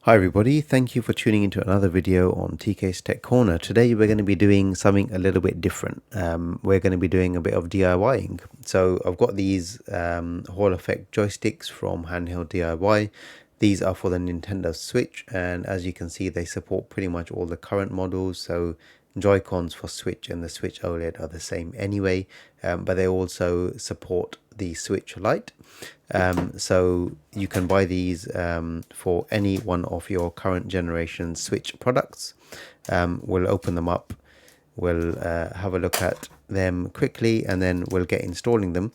Hi everybody, thank you for tuning into another video on TK's Tech Corner. Today we're going to be doing something a little bit different. We're going to be doing a bit of DIYing. So I've got these Hall effect joysticks from HandheldDIY. These are for the Nintendo Switch, and as you can see they support pretty much all the current models. So Joy-Cons for Switch and the Switch OLED are the same anyway, but they also support the Switch Lite. So you can buy these for any one of your current generation Switch products. We'll open them up, we'll have a look at them quickly, and then we'll get installing them.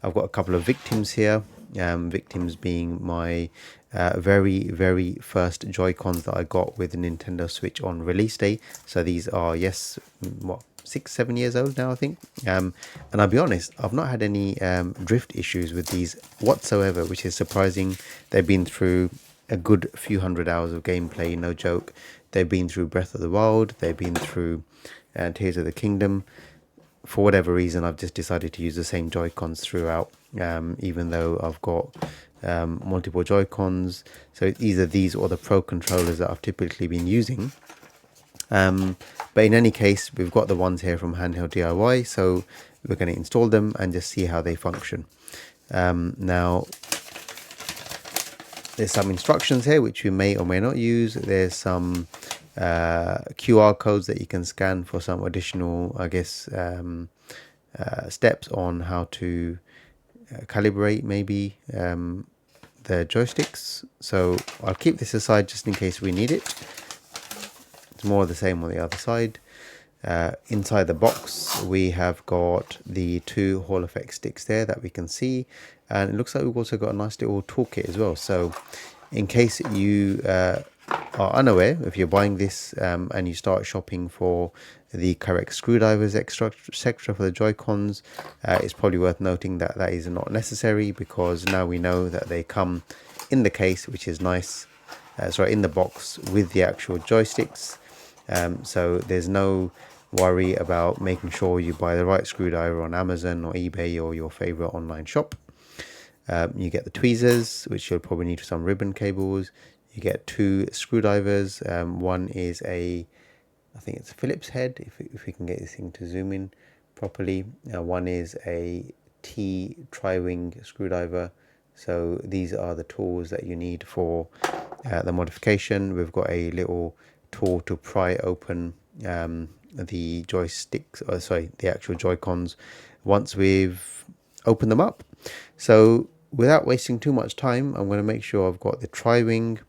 I've got a couple of victims here, victims being my very first Joy-Cons that I got with the Nintendo Switch on release day. So these are, yes, what, 6-7 years old now, I think. And I'll be honest, I've not had any drift issues with these whatsoever, which is surprising. They've been through a good few hundred hours of gameplay, no joke. They've been through Breath of the Wild, they've been through Tears of the Kingdom. For whatever reason, I've just decided to use the same Joy-Cons throughout, even though I've got multiple Joy-Cons. So it's either these or the Pro controllers that I've typically been using. But in any case, we've got the ones here from HandheldDIY, so we're going to install them and just see how they function. Now, there's some instructions here which you may or may not use. There's some QR codes that you can scan for some additional, I guess, steps on how to calibrate maybe the joysticks. So I'll keep this aside just in case we need it. It's more of the same on the other side. Inside the box we have got the two Hall effect sticks there that we can see, and it looks like we've also got a nice little toolkit as well. So in case you are unaware, if you're buying this and you start shopping for the correct screwdrivers, etc. for the Joy-Cons, it's probably worth noting that that is not necessary, because now we know that they come in the case, which is nice, in the box with the actual joysticks. So there's no worry about making sure you buy the right screwdriver on Amazon or eBay or your favorite online shop. You get the tweezers, which you'll probably need for some ribbon cables. You get two screwdrivers. One is I think it's a Phillips head, if we can get this thing to zoom in properly. One is a T tri-wing screwdriver. So these are the tools that you need for the modification. We've got a little tool to pry open the joysticks, the actual Joy-Cons, once we've opened them up. So without wasting too much time, I'm going to make sure I've got the tri-wing.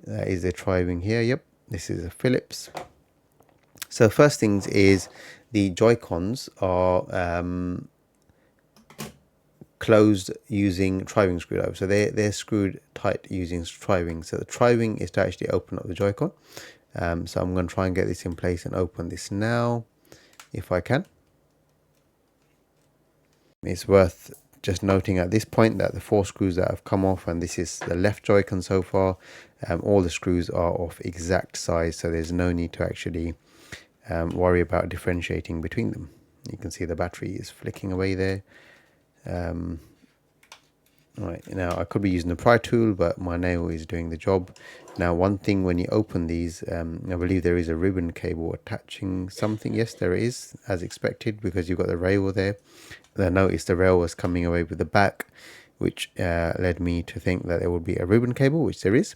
That is the tri-wing here. Yep, this is a Phillips. So first things is the Joy-Cons are closed using tri-wing screwdriver. So they're screwed tight using tri-wing. So the tri-wing is to actually open up the Joy-Con. So I'm going to try and get this in place and open this now, if I can. It's worth just noting at this point that the 4 screws that have come off, and this is the left Joy-Con so far, all the screws are of exact size, so there's no need to actually worry about differentiating between them. You can see the battery is flicking away there. Right, now I could be using the pry tool, but my nail is doing the job. Now, one thing, when you open these, I believe there is a ribbon cable attaching something. Yes, there is, as expected, because you've got the rail there. I noticed the rail was coming away with the back, which led me to think that there would be a ribbon cable, which there is.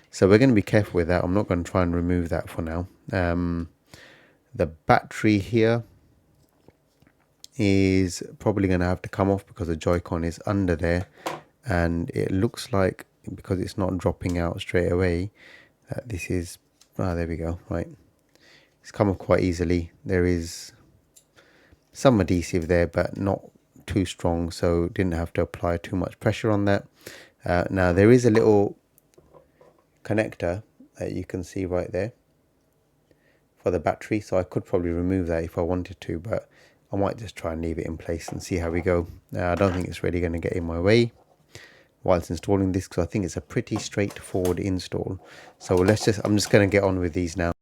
So we're going to be careful with that. I'm not going to try and remove that for now. The battery here is probably going to have to come off because the Joy-Con is under there, and it looks like, because it's not dropping out straight away, that this is, there we go, right, it's come off quite easily. There is some adhesive there, but not too strong, so didn't have to apply too much pressure on that. Now there is a little connector that you can see right there for the battery, so I could probably remove that if I wanted to, but I might just try and leave it in place and see how we go. I don't think it's really going to get in my way whilst installing this, because I think it's a pretty straightforward install. So I'm just going to get on with these now.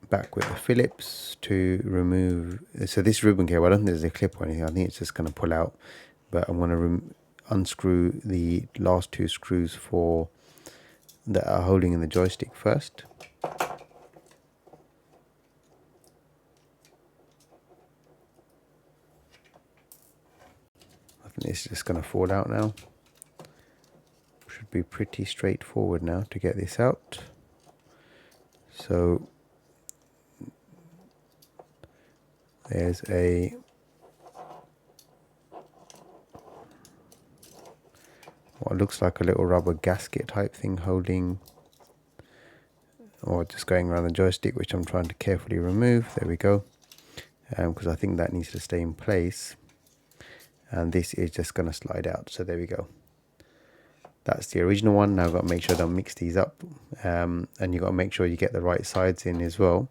back with the Phillips to remove. So this ribbon cable, I don't think there's a clip or anything. I think it's just going to pull out. But I'm going to unscrew the last two screws for that are holding in the joystick first. I think it's just going to fall out now. Should be pretty straightforward now to get this out. So there's what looks like a little rubber gasket type thing holding, or just going around the joystick, which I'm trying to carefully remove. There we go, because I think that needs to stay in place, and this is just going to slide out. So there we go. That's the original one. Now I've got to make sure I don't mix these up, and you've got to make sure you get the right sides in as well.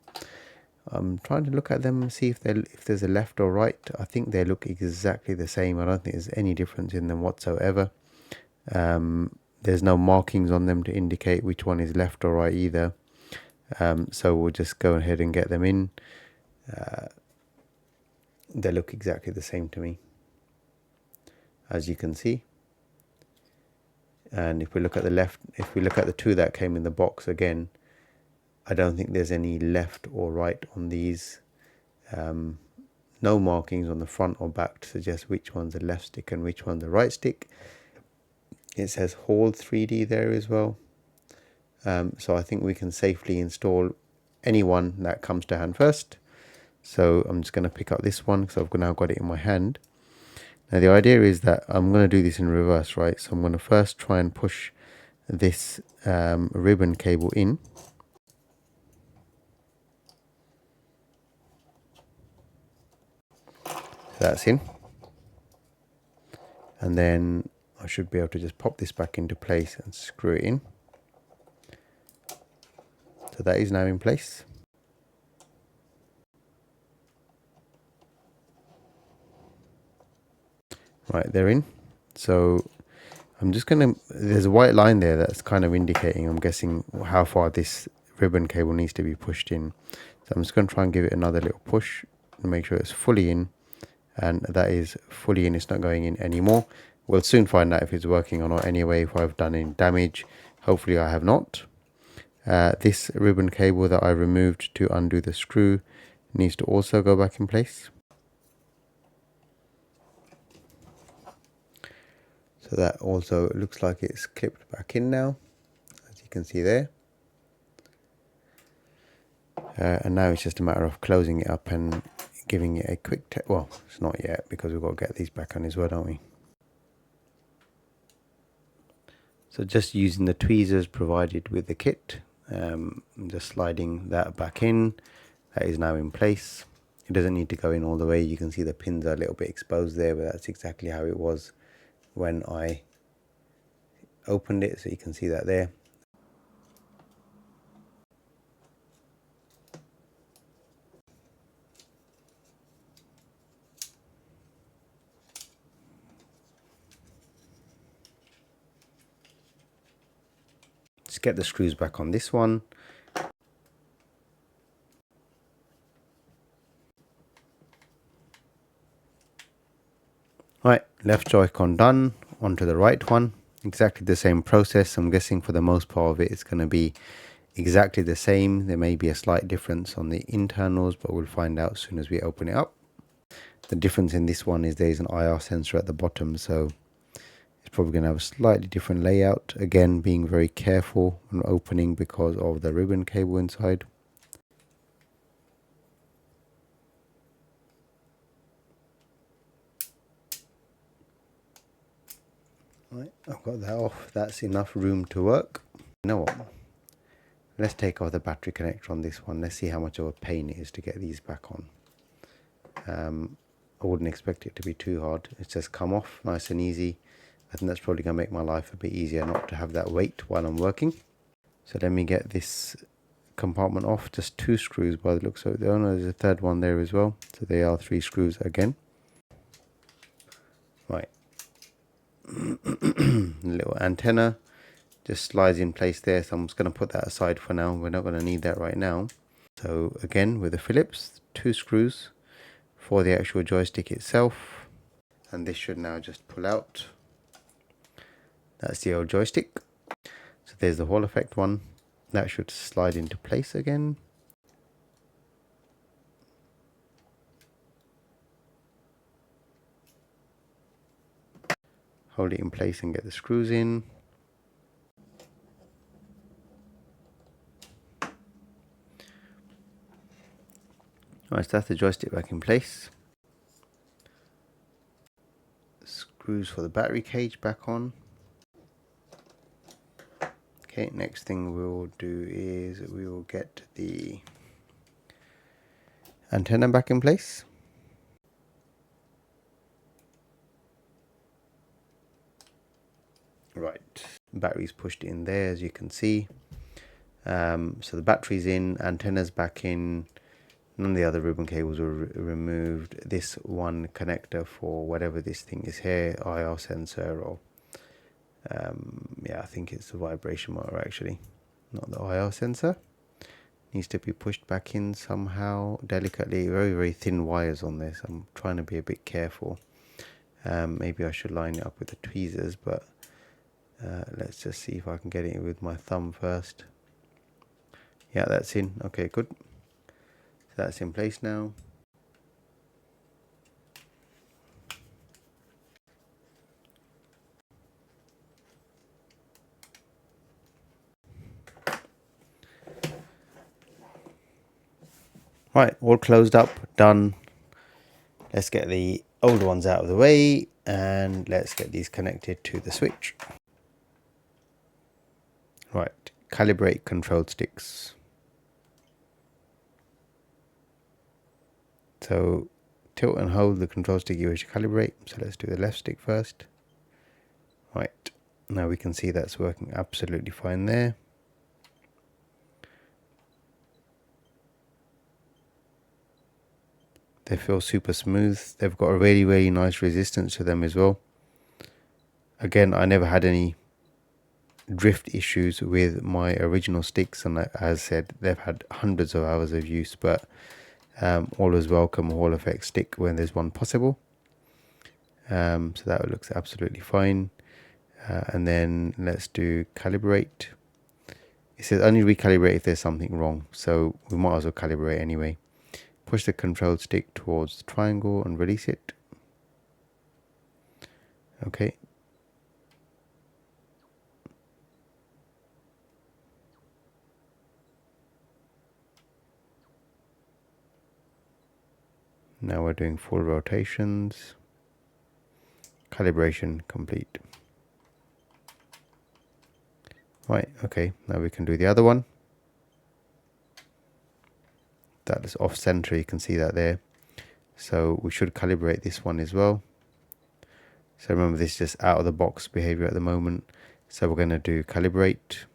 I'm trying to look at them and see if there's a left or right. I think they look exactly the same. I don't think there's any difference in them whatsoever. There's no markings on them to indicate which one is left or right either. So we'll just go ahead and get them in. They look exactly the same to me, as you can see. And if we look at the left, if we look at the two that came in the box again, I don't think there's any left or right on these. No markings on the front or back to suggest which one's the left stick and which one's the right stick. It says Hold 3D there as well. So I think we can safely install any one that comes to hand first. So I'm just going to pick up this one because I've now got it in my hand. Now the idea is that I'm going to do this in reverse, right? So I'm going to first try and push this ribbon cable in. That's in. And then I should be able to just pop this back into place and screw it in. So that is now in place. Right, they're in. So I'm just going to, there's a white line there that's kind of indicating, I'm guessing, how far this ribbon cable needs to be pushed in. So I'm just going to try and give it another little push to make sure it's fully in. And that is fully in, it's not going in anymore. We'll soon find out if it's working or not anyway, if I've done any damage. Hopefully I have not. This ribbon cable that I removed to undo the screw needs to also go back in place. So that also looks like it's clipped back in now, as you can see there. And now it's just a matter of closing it up and giving it a quick well, it's not yet because we've got to get these back on as well, don't we? So just using the tweezers provided with the kit, just sliding that back in. That is now in place. It doesn't need to go in all the way. You can see the pins are a little bit exposed there, but that's exactly how it was when I opened it, so you can see that there. Just get the screws back on this one. Right, left Joycon done, onto the right one. Exactly the same process. I'm guessing for the most part of it, it's going to be exactly the same. There may be a slight difference on the internals, but we'll find out as soon as we open it up. The difference in this one is there's an IR sensor at the bottom, so it's probably going to have a slightly different layout. Again, being very careful when opening because of the ribbon cable inside. Right, I've got that off. That's enough room to work. You know what? Let's take off the battery connector on this one. Let's see how much of a pain it is to get these back on. I wouldn't expect it to be too hard. It's just come off nice and easy. I think that's probably going to make my life a bit easier not to have that weight while I'm working. So let me get this compartment off. Just 2 screws by the looks of it. Oh no, there's a third one there as well. So they are 3 screws again. Right. Little antenna just slides in place there, so I'm just going to put that aside for now. We're not going to need that right now. So again, with the Phillips, 2 screws for the actual joystick itself, and this should now just pull out. That's the old joystick. So there's the Hall effect one. That should slide into place again. Hold it in place and get the screws in. Alright, so that's the joystick back in place. Screws for the battery cage back on. Okay, next thing we'll do is we will get the antenna back in place. Right, battery's pushed in there, as you can see. So the battery's in, antenna's back in, none of the other ribbon cables were removed. This one connector for whatever this thing is here, IR sensor, or yeah, I think it's the vibration motor actually, not the IR sensor. Needs to be pushed back in somehow, delicately. Very, very thin wires on this. I'm trying to be a bit careful. Maybe I should line it up with the tweezers, but let's just see if I can get it with my thumb first. Yeah, that's in. Okay, good. So that's in place now. Right, all closed up, done. Let's get the old ones out of the way and let's get these connected to the switch. Right, calibrate control sticks. So tilt and hold the control stick you wish to calibrate. So let's do the left stick first. Right, now we can see that's working absolutely fine there. They feel super smooth. They've got a really, really nice resistance to them as well. Again, I never had any drift issues with my original sticks, and as I said, they've had hundreds of hours of use, but always welcome a Hall effect stick when there's one possible. So that looks absolutely fine. And then let's do calibrate. It says only recalibrate if there's something wrong, so we might as well calibrate anyway. Push the control stick towards the triangle and release it. Okay. Now we're doing full rotations. Calibration complete. Right, okay, now we can do the other one. That is off center, you can see that there. So we should calibrate this one as well. So remember, this is just out of the box behavior at the moment. So we're going to do calibrate.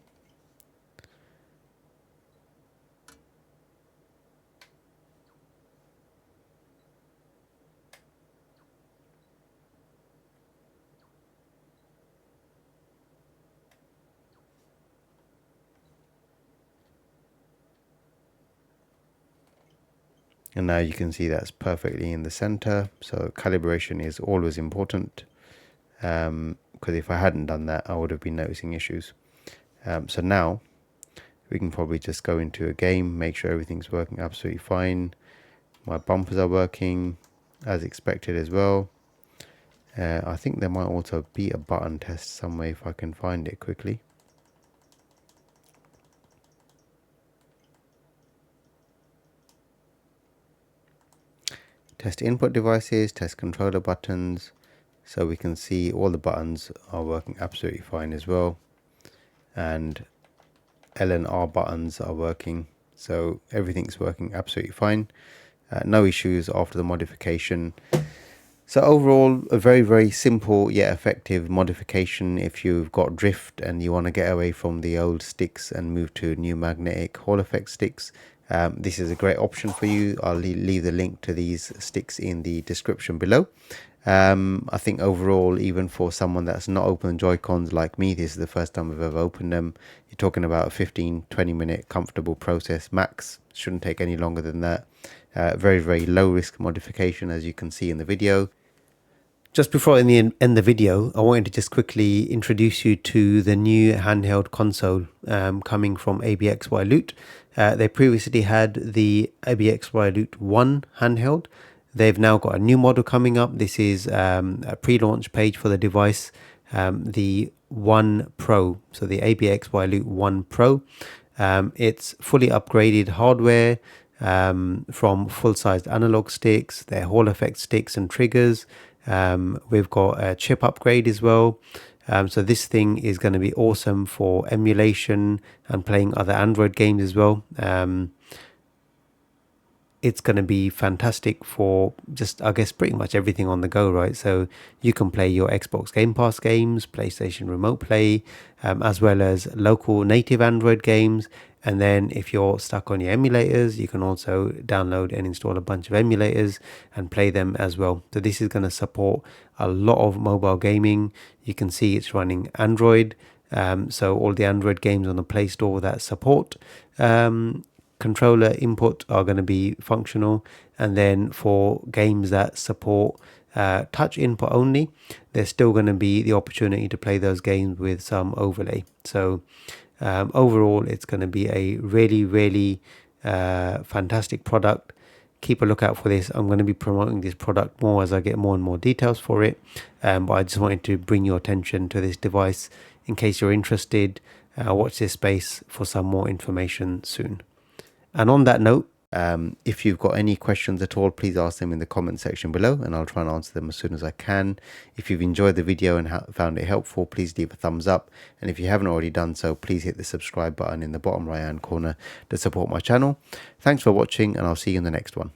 And now you can see that's perfectly in the center. So calibration is always important, because if I hadn't done that, I would have been noticing issues. So now we can probably just go into a game, make sure everything's working absolutely fine. My bumpers are working as expected as well. I think there might also be a button test somewhere if I can find it quickly. Test input devices, test controller buttons. So we can see all the buttons are working absolutely fine as well. And L and R buttons are working. So everything's working absolutely fine. No issues after the modification. So overall, a very, very simple yet effective modification if you've got drift and you want to get away from the old sticks and move to new magnetic Hall effect sticks. This is a great option for you. I'll leave the link to these sticks in the description below. I think overall, even for someone that's not opened Joy-Cons like me, this is the first time I've ever opened them. You're talking about a 15-20 minute comfortable process max. Shouldn't take any longer than that. Very low risk modification, as you can see in the video. Just before I end the video, I wanted to just quickly introduce you to the new handheld console coming from Abxylute. They previously had the Abxylute One Handheld. They've now got a new model coming up. This is a pre-launch page for the device, the One Pro. So the Abxylute One Pro. It's fully upgraded hardware from full-sized analog sticks, their Hall effect sticks and triggers. We've got a chip upgrade as well. So this thing is going to be awesome for emulation and playing other Android games as well. It's going to be fantastic for just, I guess, pretty much everything on the go, right? So you can play your Xbox Game Pass games, PlayStation Remote Play, as well as local native Android games. And then if you're stuck on your emulators, you can also download and install a bunch of emulators and play them as well. So this is going to support a lot of mobile gaming. You can see it's running Android. So all the Android games on the Play Store that support controller input are going to be functional, and then for games that support touch input only, there's still going to be the opportunity to play those games with some overlay. So overall, it's going to be a really fantastic product. Keep a lookout for this. I'm going to be promoting this product more as I get more and more details for it, but I just wanted to bring your attention to this device in case you're interested. Watch this space for some more information soon. And on that note, if you've got any questions at all, please ask them in the comment section below and I'll try and answer them as soon as I can. If you've enjoyed the video and found it helpful, please leave a thumbs up. And if you haven't already done so, please hit the subscribe button in the bottom right hand corner to support my channel. Thanks for watching, and I'll see you in the next one.